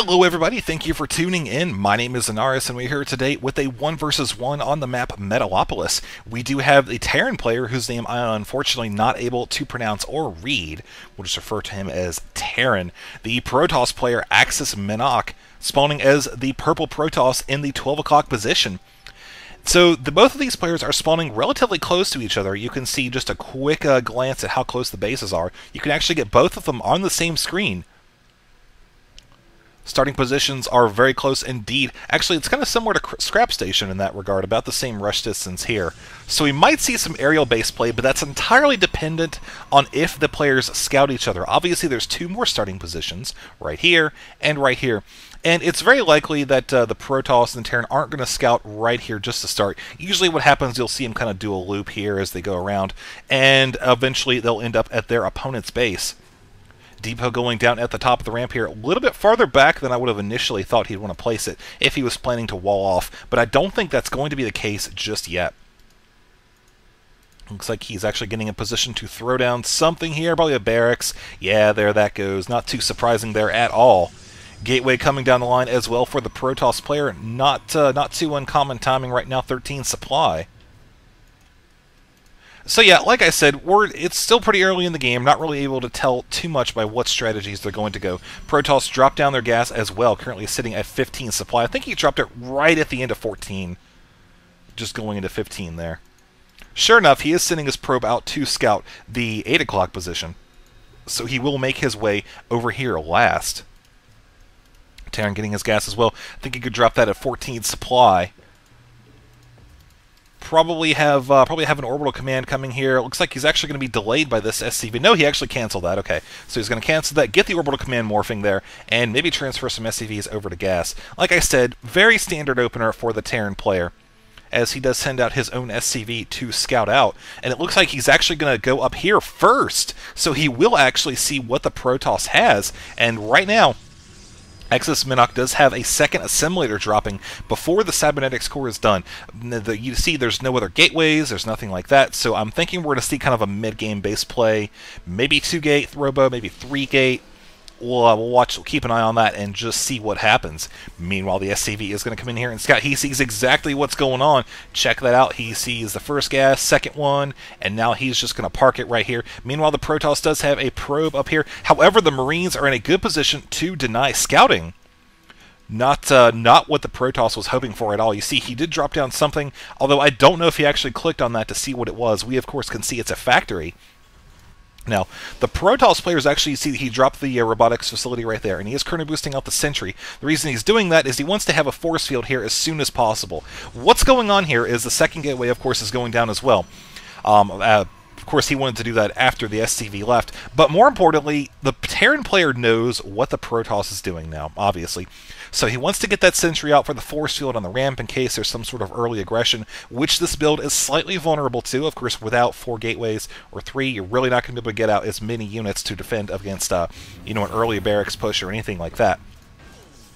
Hello everybody, thank you for tuning in. My name is Zanaris and we're here today with a 1 versus 1 on the map Metalopolis. We do have a Terran player whose name I'm unfortunately not able to pronounce or read. We'll just refer to him as Terran. The Protoss player AxisMinok spawning as the purple Protoss in the 12 o'clock position. So both of these players are spawning relatively close to each other. You can see just a quick glance at how close the bases are. You can actually get both of them on the same screen. Starting positions are very close indeed. Actually, it's kind of similar to Scrap Station in that regard, about the same rush distance here. So we might see some aerial-based play, but that's entirely dependent on if the players scout each other. Obviously, there's two more starting positions, right here and right here. And it's very likely that the Protoss and the Terran aren't going to scout right here just to start. Usually what happens, you'll see them kind of do a loop here as they go around, and eventually they'll end up at their opponent's base. Depot going down at the top of the ramp here, a little bit farther back than I would have initially thought he'd want to place it if he was planning to wall off, but I don't think that's going to be the case just yet. Looks like he's actually getting in position to throw down something here, probably a barracks. Yeah, there that goes. Not too surprising there at all. Gateway coming down the line as well for the Protoss player. Not too uncommon timing right now, 13 supply. So yeah, like I said, it's still pretty early in the game, not really able to tell too much by what strategies they're going to go. Protoss dropped down their gas as well, currently sitting at 15 supply. I think he dropped it right at the end of 14, just going into 15 there. Sure enough, he is sending his probe out to scout the 8 o'clock position, so he will make his way over here last. Terran getting his gas as well. I think he could drop that at 14 supply. Probably have an orbital command coming here. It looks like he's actually going to be delayed by this SCV. No, he actually canceled that. Okay, so he's going to cancel that, get the orbital command morphing there, and maybe transfer some SCVs over to gas. Like I said, very standard opener for the Terran player, as he does send out his own SCV to scout out. And it looks like he's actually going to go up here first, so he will actually see what the Protoss has. And right now, AxisMinok does have a second assimilator dropping before the cybernetics core is done. You see there's no other gateways, there's nothing like that, so I'm thinking we're going to see kind of a mid-game base play. Maybe 2-gate throwbow, maybe 3-gate. We'll keep an eye on that and just see what happens. Meanwhile, the SCV is going to come in here and scout. He sees exactly what's going on. Check that out. He sees the first gas, second one, and now he's just going to park it right here. Meanwhile, the Protoss does have a probe up here. However, the Marines are in a good position to deny scouting. Not what the Protoss was hoping for at all. You see, he did drop down something, although I don't know if he actually clicked on that to see what it was. We, of course, can see it's a factory. Now, the Protoss players actually see that he dropped the robotics facility right there, and he is currently boosting out the sentry. The reason he's doing that is he wants to have a force field here as soon as possible. What's going on here is the second gateway, of course, is going down as well. Of course, he wanted to do that after the SCV left, but more importantly, the Terran player knows what the Protoss is doing now, obviously. So he wants to get that sentry out for the force field on the ramp in case there's some sort of early aggression, which this build is slightly vulnerable to. Of course, without 4 gateways or 3, you're really not going to be able to get out as many units to defend against, an early barracks push or anything like that.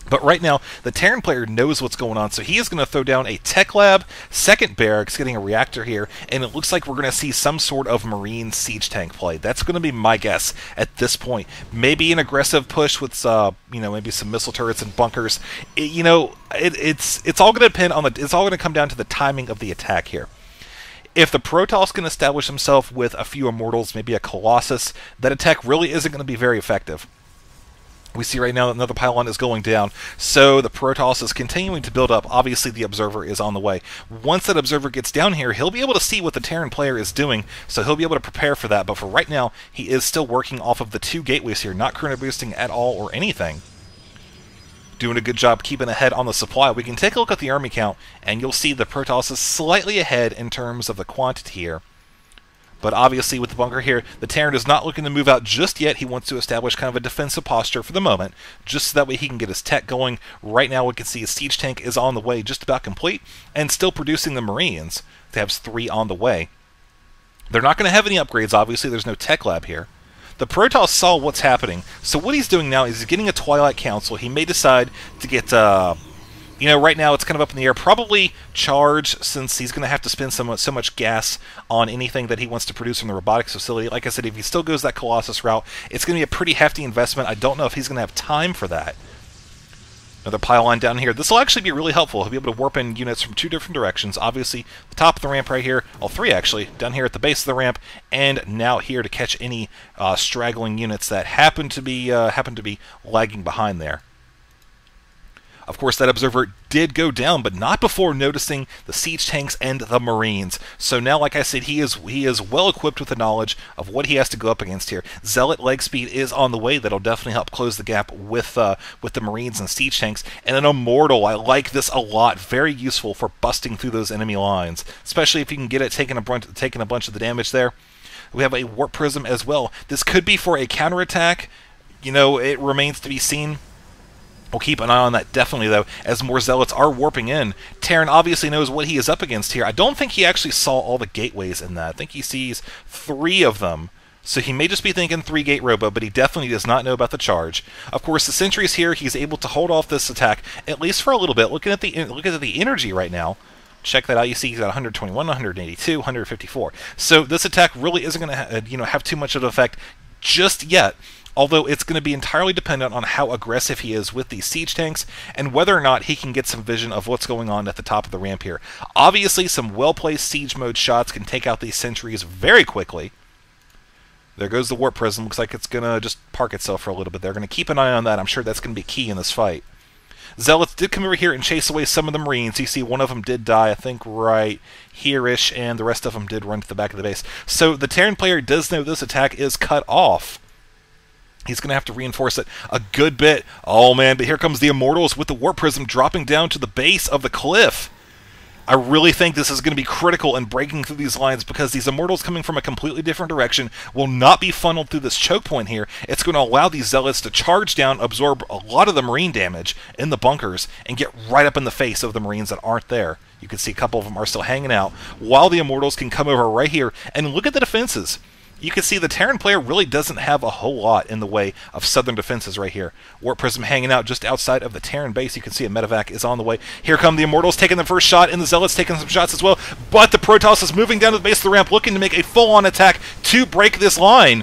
But right now, the Terran player knows what's going on, so he is going to throw down a tech lab, second barracks, getting a reactor here, and it looks like we're going to see some sort of Marine siege tank play. That's going to be my guess at this point. Maybe an aggressive push with, maybe some missile turrets and bunkers. It's all going to depend on it's all going to come down to the timing of the attack here. If the Protoss can establish himself with a few Immortals, maybe a Colossus, that attack really isn't going to be very effective. We see right now that another pylon is going down, so the Protoss is continuing to build up. Obviously, the Observer is on the way. Once that Observer gets down here, he'll be able to see what the Terran player is doing, so he'll be able to prepare for that. But for right now, he is still working off of the 2 gateways here, not current boosting at all or anything. Doing a good job keeping ahead on the supply. We can take a look at the army count, and you'll see the Protoss is slightly ahead in terms of the quantity here. But obviously with the bunker here, the Terran is not looking to move out just yet. He wants to establish kind of a defensive posture for the moment, just so that way he can get his tech going. Right now we can see his siege tank is on the way, just about complete, and still producing the Marines. They have 3 on the way. They're not going to have any upgrades, obviously. There's no tech lab here. The Protoss saw what's happening, so what he's doing now is he's getting a Twilight Council. He may decide to get right now it's kind of up in the air. Probably charge, since he's going to have to spend so much gas on anything that he wants to produce from the robotics facility. Like I said, if he still goes that Colossus route, it's going to be a pretty hefty investment. I don't know if he's going to have time for that. Another pylon down here. This will actually be really helpful. He'll be able to warp in units from 2 different directions. Obviously, the top of the ramp right here, all 3 actually, down here at the base of the ramp, and now here to catch any straggling units that happen to be lagging behind there. Of course, that observer did go down, but not before noticing the siege tanks and the Marines. So now, like I said, he is well equipped with the knowledge of what he has to go up against here. Zealot leg speed is on the way. That'll definitely help close the gap with the Marines and siege tanks. And an Immortal, I like this a lot. Very useful for busting through those enemy lines, especially if you can get it taking a bunch of the damage there. We have a Warp Prism as well. This could be for a counterattack. You know, it remains to be seen. We'll keep an eye on that definitely, though, as more Zealots are warping in. Terran obviously knows what he is up against here. I don't think he actually saw all the gateways in that. I think he sees 3 of them. So he may just be thinking 3-gate robo, but he definitely does not know about the charge. Of course, the sentries here, he's able to hold off this attack, at least for a little bit. Looking at the energy right now, check that out. You see he's got 121, 182, 154. So this attack really isn't going to have too much of an effect just yet. Although it's going to be entirely dependent on how aggressive he is with these siege tanks and whether or not he can get some vision of what's going on at the top of the ramp here. Obviously, some well-placed siege mode shots can take out these sentries very quickly. There goes the Warp Prism. Looks like it's going to just park itself for a little bit. They're going to keep an eye on that. I'm sure that's going to be key in this fight. Zealots did come over here and chase away some of the Marines. You see one of them did die, I think right here-ish, and the rest of them did run to the back of the base. So the Terran player does know this attack is cut off. He's going to have to reinforce it a good bit. Oh, man, but here comes the Immortals with the Warp Prism dropping down to the base of the cliff. I really think this is going to be critical in breaking through these lines because these Immortals coming from a completely different direction will not be funneled through this choke point here. It's going to allow these Zealots to charge down, absorb a lot of the Marine damage in the bunkers, and get right up in the face of the Marines that aren't there. You can see a couple of them are still hanging out, while the Immortals can come over right here and look at the defenses. You can see the Terran player really doesn't have a whole lot in the way of southern defenses right here. Warp Prism hanging out just outside of the Terran base. You can see a medevac is on the way. Here come the Immortals taking the first shot, and the Zealots taking some shots as well. But the Protoss is moving down to the base of the ramp, looking to make a full-on attack to break this line.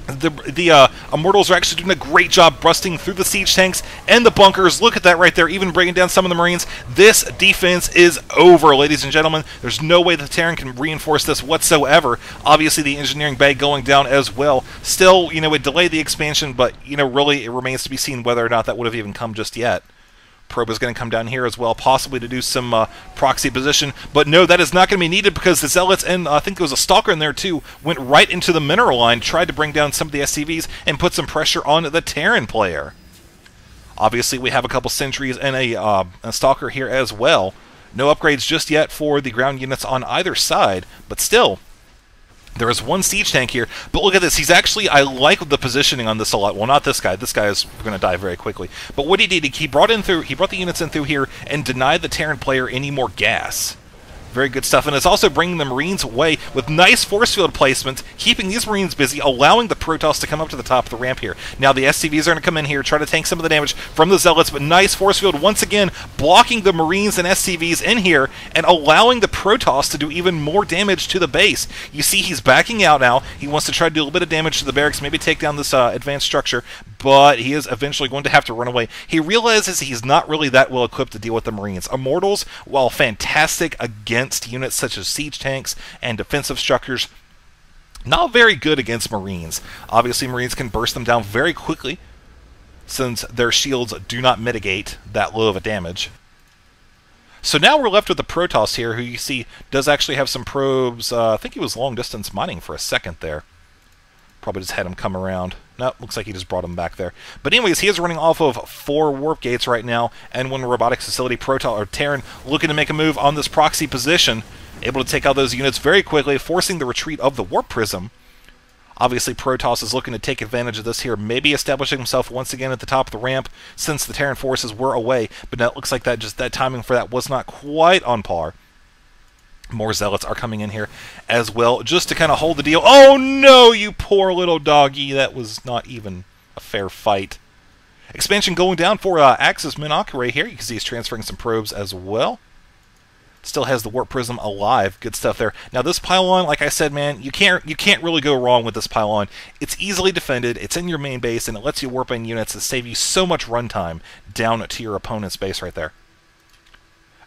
The Immortals are actually doing a great job busting through the siege tanks and the bunkers. Look at that right there, even bringing down some of the Marines. This defense is over, ladies and gentlemen. There's no way the Terran can reinforce this whatsoever. Obviously, the engineering bay going down as well. Still, it delayed the expansion, but, really it remains to be seen whether or not that would have even come just yet. Probe is going to come down here as well, possibly to do some proxy position. But no, that is not going to be needed because the Zealots, and I think there was a Stalker in there too, went right into the mineral line, tried to bring down some of the SCVs, and put some pressure on the Terran player. Obviously, we have a couple sentries and a Stalker here as well. No upgrades just yet for the ground units on either side, but still, there is one siege tank here, but look at this. He's actually, I like the positioning on this a lot. Well, not this guy. This guy is going to die very quickly. But what he did, he brought the units in through here and denied the Terran player any more gas. Very good stuff, and it's also bringing the Marines away with nice force field placements, keeping these Marines busy, allowing the Protoss to come up to the top of the ramp here. Now the SCVs are going to come in here, try to tank some of the damage from the Zealots, but nice force field once again, blocking the Marines and SCVs in here, and allowing the Protoss to do even more damage to the base. You see he's backing out now. He wants to try to do a little bit of damage to the barracks, maybe take down this advanced structure, but he is eventually going to have to run away. He realizes he's not really that well equipped to deal with the Marines. Immortals, while fantastic against units such as siege tanks and defensive structures, not very good against Marines. Obviously, Marines can burst them down very quickly since their shields do not mitigate that low of a damage. So now we're left with the Protoss here, who you see does actually have some probes. I think he was long-distance mining for a second there. Probably just had him come around. No, looks like he just brought him back there. But anyways, he is running off of 4 warp gates right now, and one robotics facility. Protoss or Terran looking to make a move on this proxy position, able to take out those units very quickly, forcing the retreat of the Warp Prism. Obviously, Protoss is looking to take advantage of this here, maybe establishing himself once again at the top of the ramp since the Terran forces were away. But now it looks like that timing for that was not quite on par. More Zealots are coming in here as well, just to kind of hold the deal. Oh no, you poor little doggy. That was not even a fair fight. Expansion going down for AxisMinok right here. You can see he's transferring some probes as well. Still has the Warp Prism alive. Good stuff there. Now this pylon, like I said, man, you can't really go wrong with this pylon. It's easily defended, it's in your main base, and it lets you warp in units that save you so much runtime down to your opponent's base right there.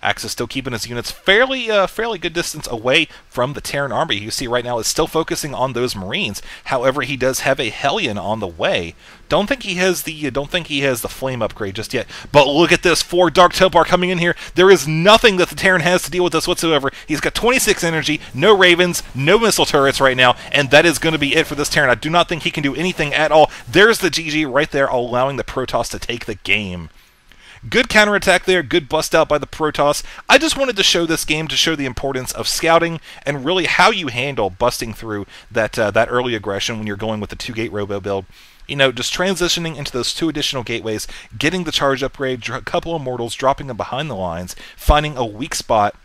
Axis still keeping his units fairly good distance away from the Terran army. You see right now is still focusing on those Marines. However, he does have a Hellion on the way. Don't think he has the flame upgrade just yet. But look at this, 4 Dark Templar coming in here. There is nothing that the Terran has to deal with this whatsoever. He's got 26 energy, no Ravens, no missile turrets right now, and that is going to be it for this Terran. I do not think he can do anything at all. There's the GG right there, allowing the Protoss to take the game. Good counterattack there, good bust out by the Protoss. I just wanted to show this game to show the importance of scouting and really how you handle busting through that early aggression when you're going with the 2-gate robo build. You know, just transitioning into those 2 additional gateways, getting the charge upgrade, a couple of mortals, dropping them behind the lines, finding a weak spot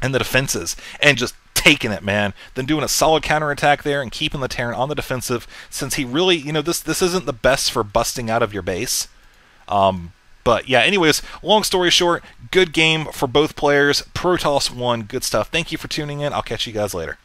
in the defenses, and just taking it, man. Then doing a solid counterattack there and keeping the Terran on the defensive, since he really, you know, this isn't the best for busting out of your base. But yeah, anyways, long story short, good game for both players. Protoss won. Good stuff. Thank you for tuning in. I'll catch you guys later.